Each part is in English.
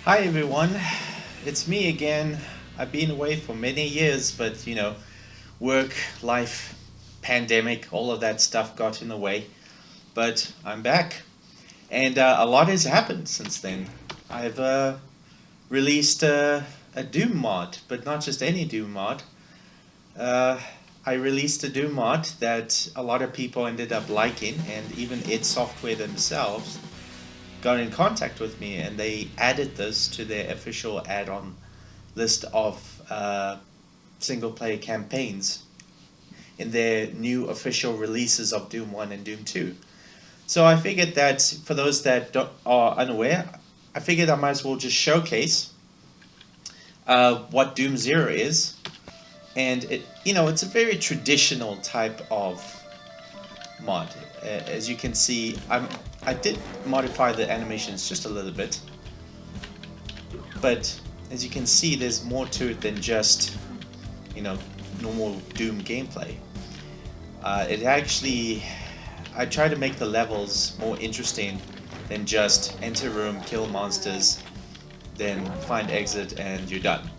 Hi everyone, it's me again. I've been away for many years, but work, life, pandemic, all of that stuff got in the way. But I'm back, and a lot has happened since then. I've released a Doom mod, but not just any Doom mod. Uh, I released a Doom mod that a lot of people ended up liking, and even id Software themselves got in contact with me and they added this to their official add-on list of single player campaigns in their new official releases of Doom 1 and Doom 2. So I figured that for those that are unaware, I figured I might as well just showcase what Doom 0 is. And it's a very traditional type of mod. As you can see, I did modify the animations just a little bit, but as you can see, there's more to it than just you know normal Doom gameplay. It actually, I try to make the levels more interesting than just enter room, kill monsters, then find exit, and you're done.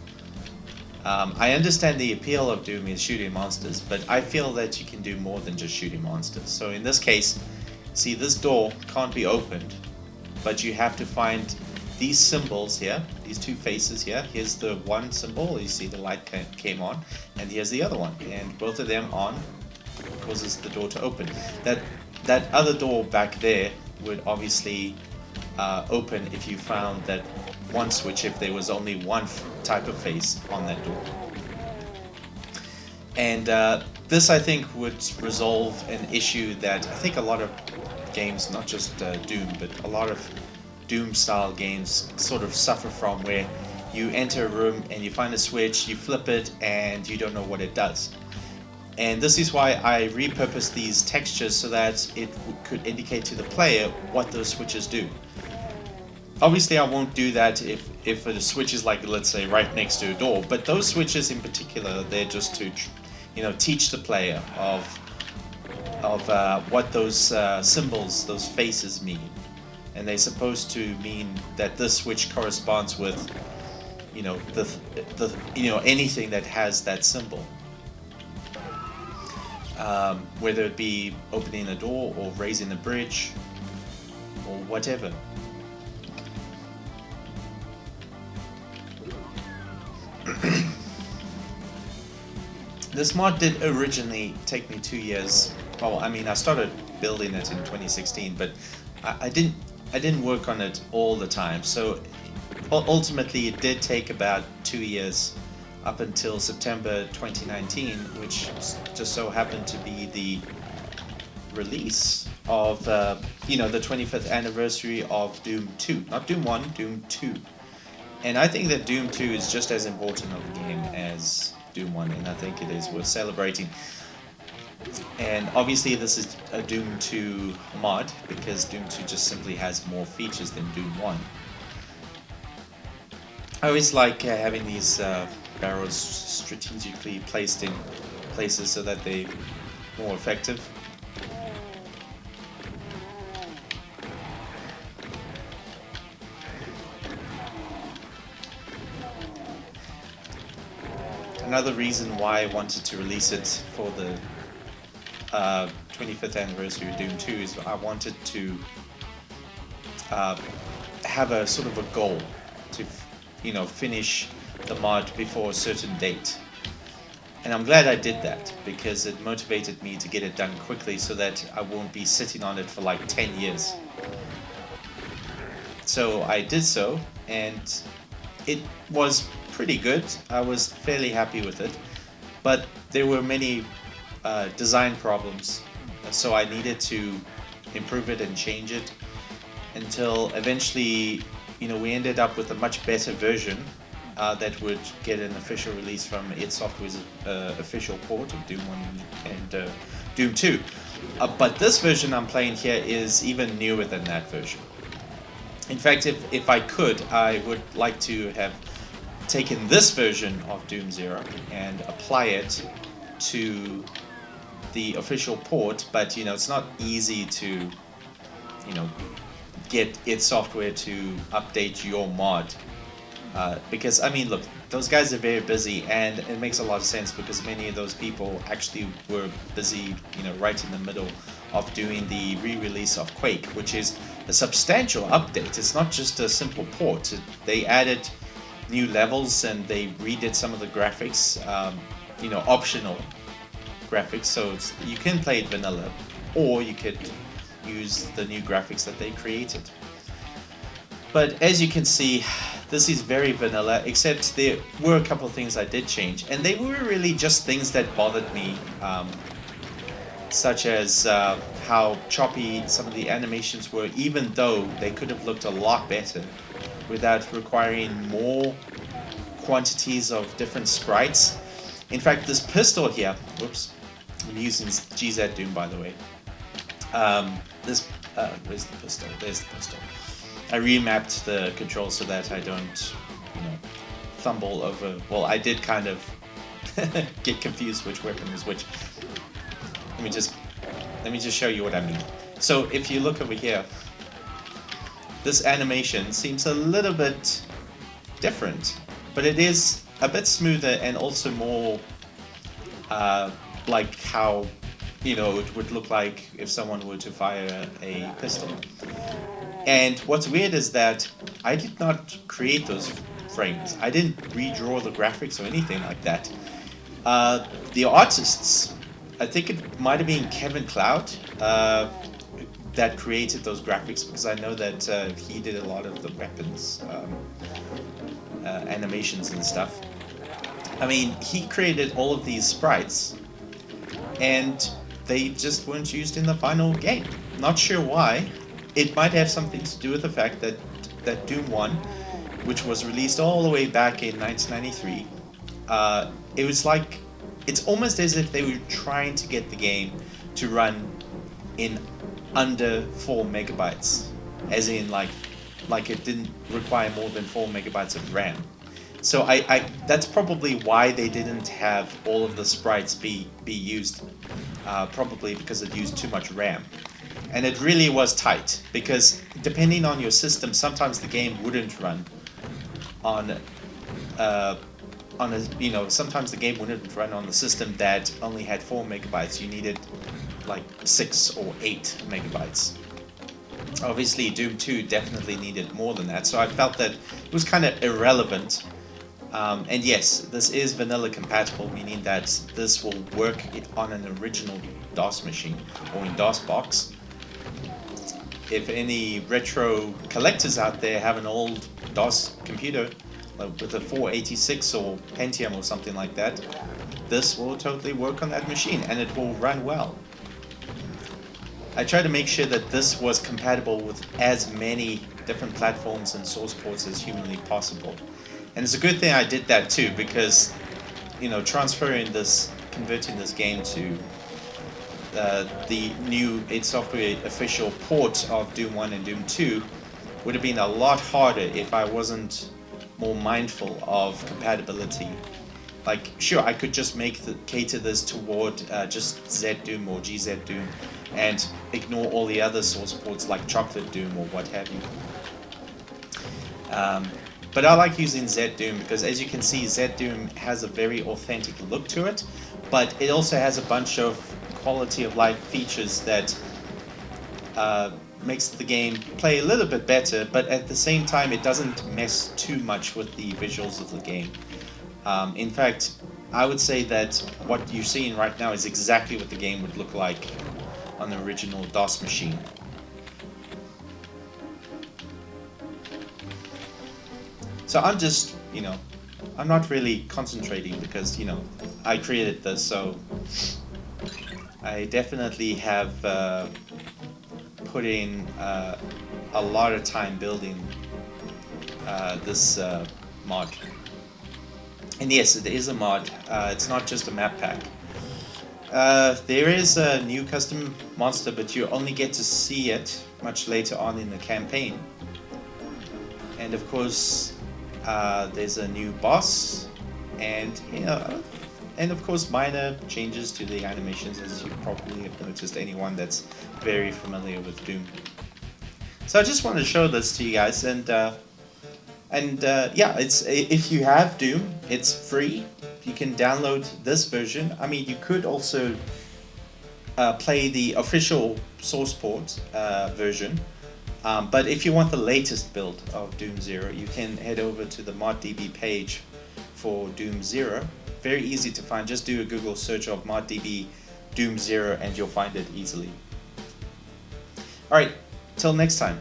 I understand the appeal of Doom is shooting monsters, but I feel that you can do more than just shooting monsters. So in this case, see, this door can't be opened, but you have to find these symbols here, these two faces here. Here's the one symbol, you see the light came on, and here's the other one, and both of them on causes the door to open. That other door back there would obviously open if you found that one switch, if there was only one type of face on that door. And this, I think, would resolve an issue that I think a lot of games, not just Doom, but a lot of Doom-style games sort of suffer from, where you enter a room and you find a switch, you flip it, and you don't know what it does. And this is why I repurposed these textures so that it could indicate to the player what those switches do. Obviously, I won't do that if a switch is, like, let's say, right next to a door, but those switches in particular, they're just to teach the player of what those symbols, those faces mean. And they're supposed to mean that this switch corresponds with anything that has that symbol, whether it be opening a door or raising a bridge or whatever. This mod did originally take me 2 years. Well, I mean, I started building it in 2016, but I didn't work on it all the time. So ultimately, it did take about 2 years, up until September 2019, which just so happened to be the release of the 25th anniversary of Doom 2, not Doom 1, Doom 2. And I think that Doom 2 is just as important of a game as Doom 1, and I think it is worth celebrating. And obviously this is a Doom 2 mod, because Doom 2 just simply has more features than Doom 1. I always like having these barrels strategically placed in places so that they're more effective. Another reason why I wanted to release it for the 25th anniversary of Doom 2 is I wanted to have a sort of a goal to finish the mod before a certain date. And I'm glad I did that, because it motivated me to get it done quickly so that I won't be sitting on it for like 10 years. So I did so, and it was pretty good. I was fairly happy with it, but there were many design problems, so I needed to improve it and change it until eventually, we ended up with a much better version that would get an official release from id Software's official port of Doom 1 and Doom 2. But this version I'm playing here is even newer than that version. In fact, if I could, I would like to have taken this version of Doom 0 and apply it to the official port, but it's not easy to get id Software to update your mod. Because, I mean, look, those guys are very busy, and it makes a lot of sense because many of those people actually were busy, right in the middle of doing the re-release of Quake, which is a substantial update. It's not just a simple port. They added new levels and they redid some of the graphics, optional graphics, so you can play it vanilla, or you could use the new graphics that they created. But as you can see, this is very vanilla, except there were a couple of things I did change, and they were really just things that bothered me, such as how choppy some of the animations were, even though they could have looked a lot better without requiring more quantities of different sprites. In fact, this pistol here, whoops, I'm using GZ Doom, by the way. Where's the pistol? There's the pistol. I remapped the controls so that I don't, fumble over. Well, I did kind of get confused which weapon is which. Let me just show you what I mean. So if you look over here, this animation seems a little bit different, but it is a bit smoother and also more like how it would look like if someone were to fire a pistol. And what's weird is that I did not create those frames. I didn't redraw the graphics or anything like that. The artists, I think it might have been Kevin Cloud, that created those graphics, because I know that he did a lot of the weapons animations and stuff. I mean, he created all of these sprites, and they just weren't used in the final game. Not sure why. It might have something to do with the fact that Doom 1, which was released all the way back in 1993, it was like, it's almost as if they were trying to get the game to run in under 4 megabytes, as in like it didn't require more than 4 megabytes of RAM. So I that's probably why they didn't have all of the sprites be used, probably because it used too much RAM. And it really was tight, because depending on your system, sometimes the game wouldn't run on sometimes the game wouldn't run on the system that only had 4 megabytes. You needed like 6 or 8 megabytes. Obviously, Doom 2 definitely needed more than that, so I felt that it was kind of irrelevant. And yes, this is vanilla compatible, meaning that this will work on an original DOS machine or in DOSBox. If any retro collectors out there have an old DOS computer with a 486 or Pentium or something like that, this will totally work on that machine and it will run well. I tried to make sure that this was compatible with as many different platforms and source ports as humanly possible. And it's a good thing I did that too, because converting this game to the new id Software official port of Doom 1 and Doom 2 would have been a lot harder if I wasn't more mindful of compatibility. Like, sure, I could just cater this toward just Z Doom or GZ Doom and ignore all the other source ports like Chocolate Doom or what have you. But I like using Z Doom because, as you can see, Z Doom has a very authentic look to it, but it also has a bunch of quality of life features that makes the game play a little bit better, but at the same time it doesn't mess too much with the visuals of the game. In fact, I would say that what you're seeing right now is exactly what the game would look like on the original DOS machine. So I'm just, I'm not really concentrating because, I created this, so I definitely have put in a lot of time building this mod. And yes, it is a mod. It's not just a map pack. There is a new custom monster, but you only get to see it much later on in the campaign. And of course, there's a new boss, and and of course minor changes to the animations, as you probably have noticed, anyone that's very familiar with Doom. So I just wanted to show this to you guys, and yeah, it's if you have Doom, it's free. You can download this version. I mean, you could also play the official source port version. But if you want the latest build of Doom Zero, you can head over to the ModDB page for Doom Zero. Very easy to find. Just do a Google search of ModDB Doom Zero and you'll find it easily. Alright, till next time.